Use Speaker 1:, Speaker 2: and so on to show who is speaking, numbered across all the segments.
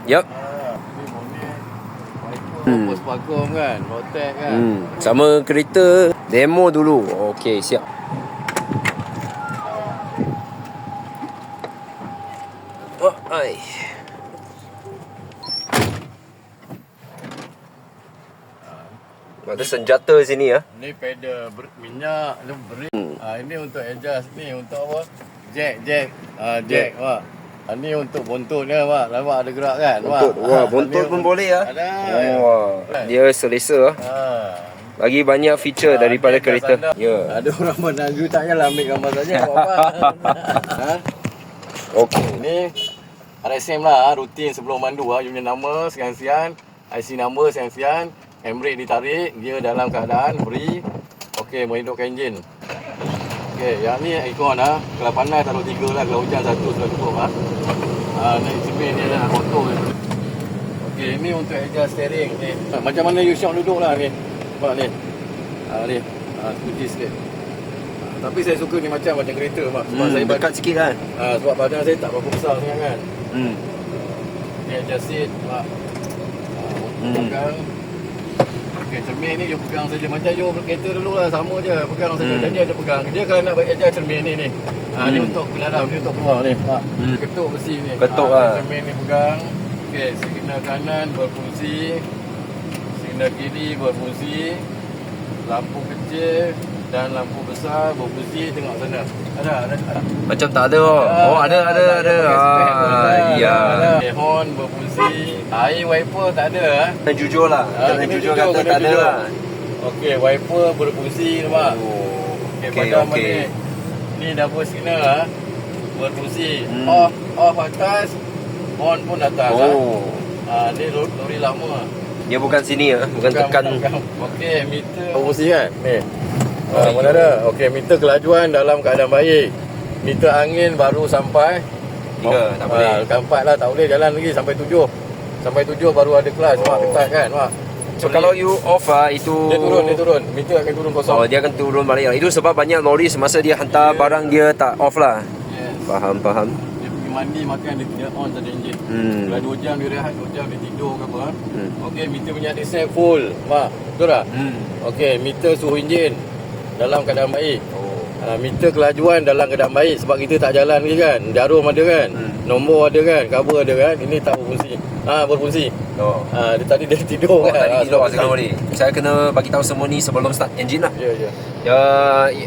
Speaker 1: Yup.
Speaker 2: Ni bonnet. Wiper, post vacuum kan. Rotek kan.
Speaker 1: Sama kereta demo dulu. Okey, siap. Oh, ai. Ada senjata sini ya.
Speaker 2: Ni pedal minyak, ni brake. Ini untuk adjust ni untuk apa? Jack. Jack. Wah. Ni untuk buntutnya, Mak. Nampak ada gerak kan?
Speaker 1: Buntut. Wah, buntut pun boleh ya.
Speaker 2: Ada.
Speaker 1: Wah. Dia selesa. Lagi banyak feature daripada kereta. Ya.
Speaker 2: Ada orang menanggu tak payahlah ambil gambar saja. Apa?
Speaker 1: Okey.
Speaker 2: Ni RSM lah, rutin sebelum mandu you punya nama sekian-sekian, IC number sekian-sekian, handbrake ditarik, gear dalam keadaan free. Okey, menghidupkan enjin. Okey, yang ni ikon kalau panas taruh 3 lah, kalau hujan 1 sudah cukup ni cermin ni dah kotor. Okey, ni untuk adjust steering ni. Macam mana you shock duduk lah ni. Nampak ni. Ni. Kunci sikit. Tapi saya suka ni macam kereta, Mak. Sebab saya
Speaker 1: dekat sikit kan.
Speaker 2: sebab badan saya tak berapa besar sangat kan. Ni adjust seat, Mak. Pegang. Okey, cermin ni you pegang saja. Macam you kereta dulu lah, sama je. Pegang saja. Jadi ada pegang. Dia kalau nak adjust cermin ni. Ni untuk dalam, ni untuk keluar ni, Mak. Ketuk besi ni.
Speaker 1: Ketuk lah.
Speaker 2: Cermin ni pegang. Okey, signal kanan berfungsi. Signal kiri berfungsi. Lampu kecil dan lampu besar berfungsi, tengok sana. Ada.
Speaker 1: Macam tak ada. Ada. Ya.
Speaker 2: Horn berfungsi. Air wiper tak ada.
Speaker 1: Kena jujur lah. Kena jujur kata tak ada lah.
Speaker 2: Okey, wiper berfungsi, nampak?
Speaker 1: Okey.
Speaker 2: balik. Ni double signal berfungsi. Off atas, on pun atas. Ni lori lama.
Speaker 1: Dia bukan sini ya, bukan tekan.
Speaker 2: Okey, meter berfungsi kan? Ni. Mana ada? Okey, meter kelajuan dalam keadaan baik. Meter angin baru sampai
Speaker 1: 3, tak boleh.
Speaker 2: Keempat lah, tak boleh jalan lagi sampai 7. Sampai 7 baru ada kelas, Mak, dekat kan, Mak.
Speaker 1: So kalau you off itu
Speaker 2: Dia turun. Meter akan turun kosong.
Speaker 1: dia akan turun balik lah. Itu sebab banyak lori semasa dia hantar barang dia tak off lah.
Speaker 2: Yes.
Speaker 1: Faham.
Speaker 2: Dia pergi mandi, makan, dia on saja enjin. Kalau 2 jam dia rehat, 2 jam dia tidur ke apa. Okey, meter punya set full, Mak. Betul tak? Okey, meter suhu enjin dalam keadaan baik. Meter kelajuan dalam keadaan baik sebab kita tak jalan lagi kan. Jarum ada kan, nombor ada kan, cover ada kan. Ini tak berfungsi. Berfungsi. Dia tadi dia tidur kan.
Speaker 1: Tadi tidur pasal lori. Saya kena bagi tahu semua ni sebelum start engine lah.
Speaker 2: Ya.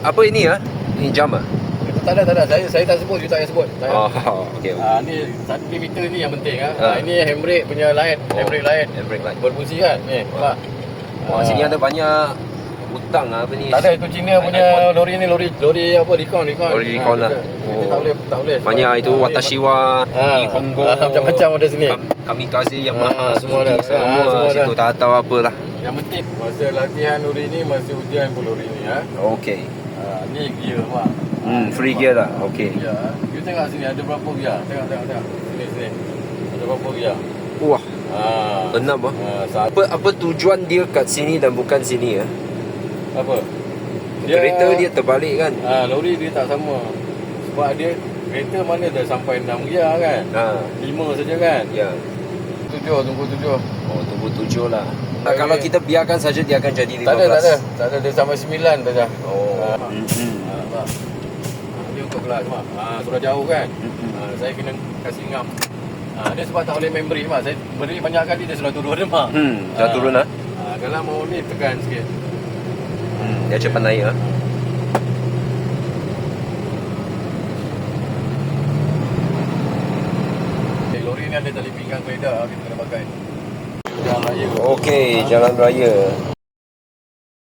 Speaker 1: Apa ini ya? Ini jam ah?
Speaker 2: Tak ada. Saya tak sebut, you tak payah sebut.
Speaker 1: Okey.
Speaker 2: Ni satu meter ni yang penting Ini handbrake punya light, handbrake light.
Speaker 1: Handbrake light.
Speaker 2: Berfungsi kan? Ni, nampak?
Speaker 1: Sini ada banyak hutang apa ni.
Speaker 2: Tak ada, itu Cina punya lori ni, lori apa, Recon.
Speaker 1: Lori Recon lah.
Speaker 2: Tak boleh.
Speaker 1: Banyak itu Watashiwa, Hongo,
Speaker 2: macam-macam ada sini.
Speaker 1: Kamikaze, Yamaha,
Speaker 2: semua
Speaker 1: Suzuki,
Speaker 2: ada.
Speaker 1: semua situ tak tahu apalah.
Speaker 2: Yang penting masa latihan lori ni, masa ujian pun lori ni
Speaker 1: Okey.
Speaker 2: Ni gear, Mak.
Speaker 1: Free gear lah. Okey.
Speaker 2: Ya. You tengok sini ada berapa gear. Tengok. Sini. Ada berapa gear.
Speaker 1: Wah. 6 ah. Apa tujuan dia kat sini dan bukan sini ya?
Speaker 2: Apa?
Speaker 1: Kereta dia terbalik kan?
Speaker 2: Lori dia tak sama. Sebab dia kereta mana dah sampai 6 gear kan? 5 saja kan?
Speaker 1: Ya.
Speaker 2: 7, tunggu 7.
Speaker 1: Tunggu 7 lah. Kalau kita biarkan saja dia akan jadi 15.
Speaker 2: Tak ada, dia sampai 9 saja. Dia untuk kelas, Mak. Surah jauh kan? Saya kena kasih ngam. Dia sebab tak boleh memory, Mak. Saya beri banyak kali dia sudah turun, Mak.
Speaker 1: Dah turun lah.
Speaker 2: Kalau mau ni tekan sikit.
Speaker 1: Dia cepat naik lah.
Speaker 2: Lori ni ada tali pinggang kereta, kita kena pakai. Jalan raya.
Speaker 1: Okey, jalan raya.